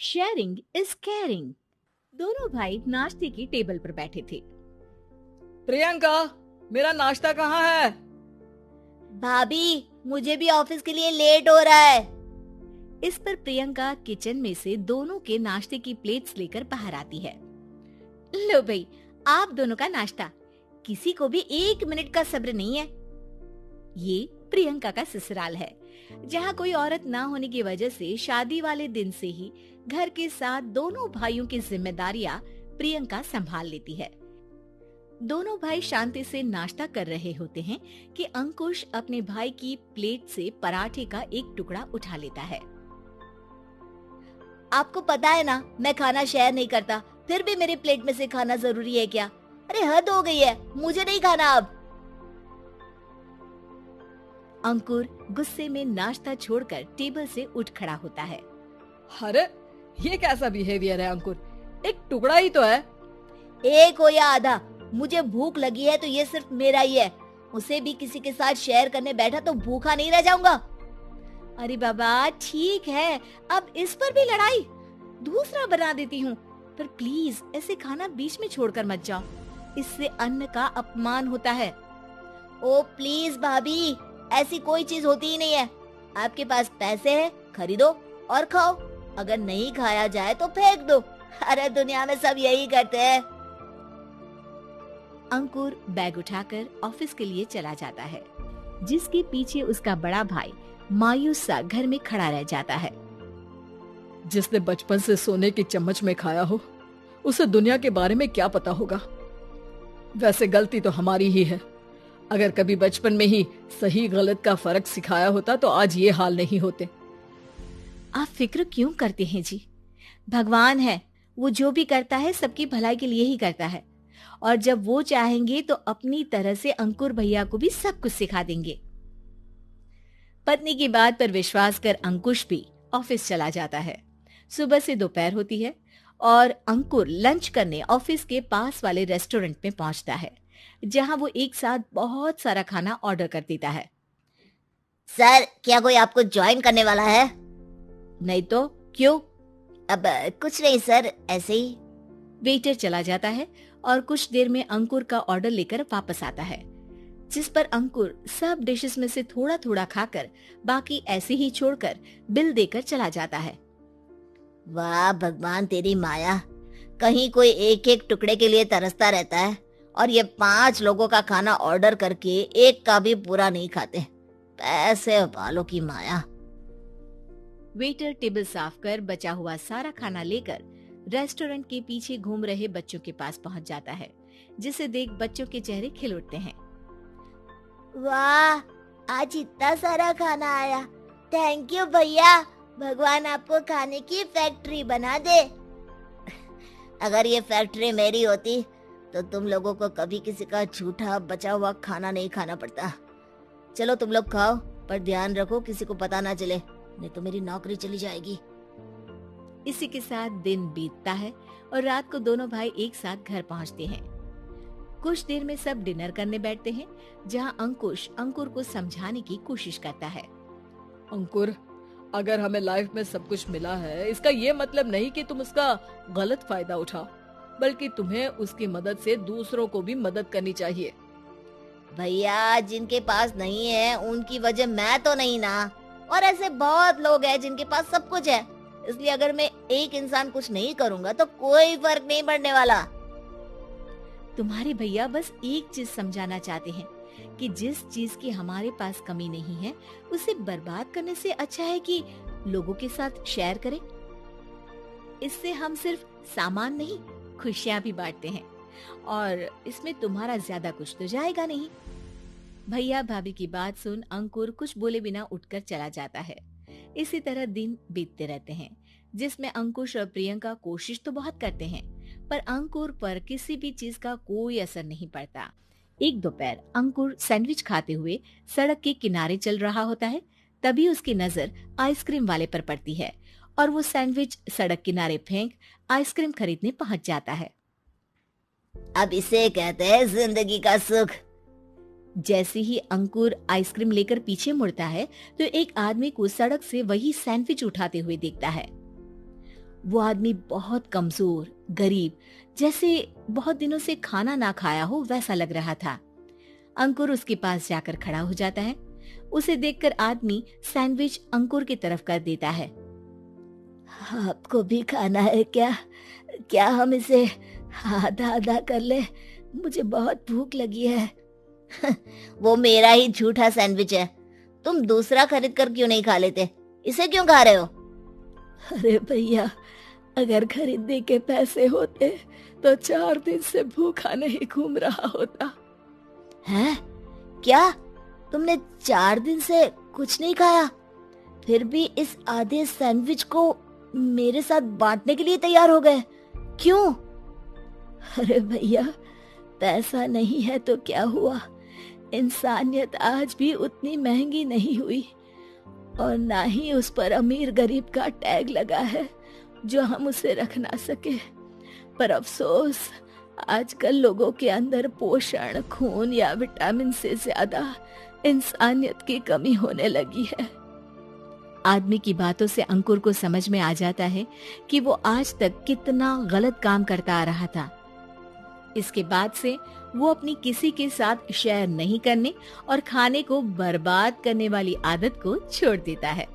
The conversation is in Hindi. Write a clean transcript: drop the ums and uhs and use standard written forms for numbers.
Sharing is caring. दोनों भाई नाश्ते की टेबल पर बैठे थे। प्रियंका, मेरा नाश्ता कहाँ है? भाभी, मुझे भी ऑफिस के लिए लेट हो रहा है। इस पर प्रियंका किचन में से दोनों के नाश्ते की प्लेट्स लेकर बाहर आती है। लो भाई, आप दोनों का नाश्ता। किसी को भी 1 मिनट का सब्र नहीं है। ये प्रियंका का ससुराल है, जहाँ कोई औरत ना होने की वजह से शादी वाले दिन से ही घर के साथ दोनों भाइयों की जिम्मेदारियां प्रियंका संभाल लेती है। दोनों भाई शांति से नाश्ता कर रहे होते हैं कि अंकुश अपने भाई की प्लेट से पराठे का एक टुकड़ा उठा लेता है। आपको पता है ना, मैं खाना शेयर नहीं करता, फिर भी मेरी प्लेट में से खाना जरूरी है क्या? अरे हद हो गई है, मुझे नहीं खाना अब। अंकुर गुस्से में नाश्ता छोड़कर टेबल से उठ खड़ा होता है। अरे ये कैसा बिहेवियर है अंकुर? एक टुकड़ा ही तो है। एक हो या आधा, मुझे भूख लगी है तो ये सिर्फ मेरा ही है। उसे भी किसी के साथ शेयर करने बैठा तो भूखा नहीं रह जाऊंगा। अरे बाबा ठीक है, अब इस पर भी लड़ाई। दूसरा बना देती हूँ, पर प्लीज ऐसे खाना बीच में छोड़कर मत जाओ। इससे अन्न का अपमान होता है। ओ प्लीज भाभी, ऐसी कोई चीज होती ही नहीं है। आपके पास पैसे हैं, खरीदो और खाओ। अगर नहीं खाया जाए तो फेंक दो। अरे दुनिया में सब यही करते हैं। अंकुर बैग उठाकर ऑफिस के लिए चला जाता है, जिसके पीछे उसका बड़ा भाई मायूस सा घर में खड़ा रह जाता है। जिसने बचपन से सोने की चम्मच में खाया हो, उसे दुनिया के बारे में क्या पता होगा। वैसे गलती तो हमारी ही है। अगर कभी बचपन में ही सही गलत का फर्क सिखाया होता तो आज ये हाल नहीं होते। आप फिक्र क्यों करते हैं जी? भगवान है, वो जो भी करता है सबकी भलाई के लिए ही करता है। और जब वो चाहेंगे तो अपनी तरह से अंकुर भैया को भी सब कुछ सिखा देंगे। पत्नी की बात पर विश्वास कर अंकुश भी ऑफिस चला जाता है। सुबह से दोपहर होती है और अंकुर लंच करने ऑफिस के पास वाले रेस्टोरेंट में पहुंचता है, जहां वो एक साथ बहुत सारा खाना ऑर्डर कर देता है। सर, क्या कोई आपको ज्वाइन करने वाला है? नहीं तो क्यों? अब कुछ नहीं सर, ऐसे ही। वेटर चला जाता है और कुछ देर में अंकुर का ऑर्डर लेकर वापस आता है, जिस पर अंकुर सब डिशेस में से थोड़ा थोड़ा खाकर बाकी ऐसे ही छोड़कर बिल देकर चला जाता है। वाह भगवान, तेरी माया। कहीं कोई एक एक टुकड़े के लिए तरसता रहता है और ये 5 लोगों का खाना ऑर्डर करके एक का भी पूरा नहीं खाते। पैसे वालों की माया। वेटर टेबल साफ कर बचा हुआ सारा खाना लेकर रेस्टोरेंट के पीछे घूम रहे बच्चों के पास पहुंच जाता है, जिसे देख बच्चों के चेहरे खिल उठते हैं। वाह, आज इतना सारा खाना आया। थैंक यू भैया, भगवान आपको खाने की फैक्ट्री बना दे। अगर ये फैक्ट्री मेरी होती तो तुम लोगों को कभी किसी का झूठा बचा हुआ खाना नहीं खाना पड़ता। चलो तुम लोग खाओ, पर ध्यान रखो किसी को पता ना चले, नहीं तो मेरी नौकरी चली जाएगी। इसी के साथ दिन बीतता है और रात को दोनों भाई एक साथ घर पहुंचते हैं। कुछ देर में सब डिनर करने बैठते हैं, जहां अंकुश अंकुर को समझाने की कोशिश करता है। अंकुर, अगर हमें लाइफ में सब कुछ मिला है, इसका ये मतलब नहीं कि तुम उसका गलत फायदा उठाओ, बल्कि तुम्हें उसकी मदद से दूसरों को भी मदद करनी चाहिए। भैया, जिनके पास नहीं है उनकी वजह मैं तो नहीं ना। और ऐसे बहुत लोग हैं जिनके पास सब कुछ है। इसलिए अगर मैं एक इंसान कुछ नहीं करूंगा तो कोई फर्क नहीं पड़ने वाला। तुम्हारे भैया बस एक चीज समझाना चाहते हैं कि जिस चीज की हमारे पास कमी नहीं है, उसे बर्बाद करने से अच्छा है कि लोगों के साथ शेयर करें। इससे हम सिर्फ सामान नहीं, खुशियां भी बांटते हैं, और इसमें तुम्हारा ज्यादा कुछ तो जाएगा नहीं। भैया भाभी की बात सुन अंकुर कुछ बोले बिना उठकर चला जाता है। इसी तरह दिन बीतते रहते हैं, जिसमें अंकुश और प्रियंका कोशिश तो बहुत करते हैं, पर अंकुर पर किसी भी चीज का कोई असर नहीं पड़ता। एक दोपहर अंकुर सैंडविच खाते हुए सड़क के किनारे चल रहा होता है। तभी उसकी नजर आइसक्रीम वाले पर पड़ती है और वो सैंडविच सड़क किनारे फेंक आइसक्रीम खरीदने पहुंच जाता है। अब इसे कहते हैं जिंदगी का सुख। जैसे ही अंकुर आइसक्रीम लेकर पीछे मुड़ता है तो एक आदमी को सड़क से वही सैंडविच उठाते हुए देखता है। वो आदमी बहुत कमजोर, गरीब, जैसे बहुत दिनों से खाना ना खाया हो वैसा लग रहा था। अंकुर उसके पास जाकर खड़ा हो जाता है। उसे देखकर आदमी सैंडविच अंकुर की तरफ कर देता है। आपको भी खाना है क्या? क्या हम इसे आधा आधा कर ले? मुझे बहुत भूख लगी है। वो मेरा ही झूठा सैंडविच है, तुम दूसरा खरीद कर क्यों नहीं खा लेते? इसे क्यों खा रहे हो? अरे भैया, अगर खरीदने के पैसे होते तो 4 दिन से भूखा नहीं घूम रहा होता। हैं? क्या तुमने 4 दिन से कुछ नहीं खाया, फिर भी इस आधे सैंडविच को मेरे साथ बांटने के लिए तैयार हो गए? क्यों? अरे भैया, पैसा नहीं है तो क्या हुआ, इंसानियत आज भी उतनी महंगी नहीं हुई और ना ही उस पर अमीर गरीब का टैग लगा है जो हम उसे रख ना सके। पर अफसोस, आजकल लोगों के अंदर पोषण, खून या विटामिन से ज्यादा इंसानियत की कमी होने लगी है। आदमी की बातों से अंकुर को समझ में आ जाता है कि वो आज तक कितना गलत काम करता आ रहा था। इसके बाद से वो अपनी किसी के साथ शेयर नहीं करने और खाने को बर्बाद करने वाली आदत को छोड़ देता है।